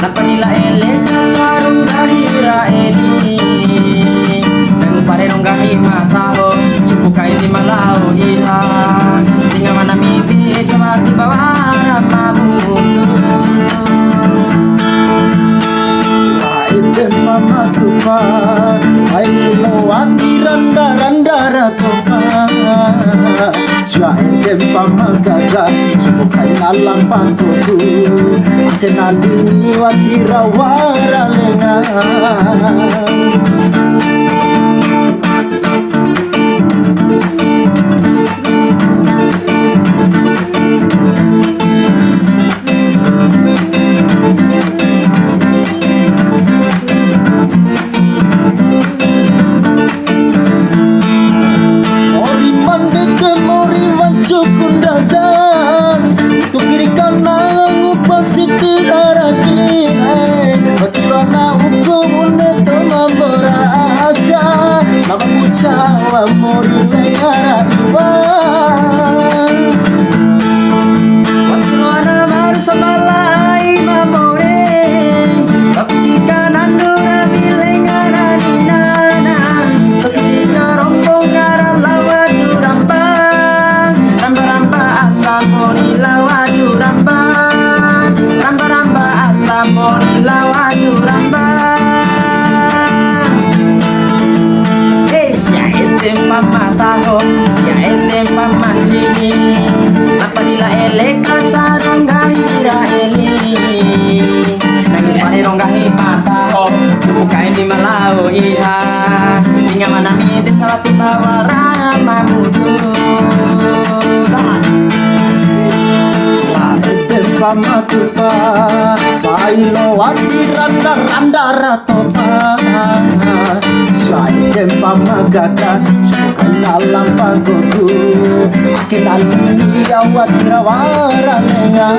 Napanila ele sarung dari raeli Nang parerong gahi mataho Subukai di malau iha Tinga manamiti sa mati bawara mabudu Item mama tupa ay lawati randa ratoka Sya item pamagaga subukai nalang pantoku kenali wati rawara lenga Amor y regara igual Waktu ana sa balay mamore Papikan ando na bilengana ninana Papikan rombong ngara lawatu rambang Ramba-ramba asa mori lawatu rambang Ramba-ramba asa mori lawatu rambang Mama taho, siya etem mama chini Napanila eleka sarong gahira eli Naging panirong gahi mataho Tubukain di malau iha Tinga manamiti sa lati bawara mamudu Item mama tupa ay lawati randa ratoka Item pamagaga subukai nalang pantoku kenali awat rawara lenga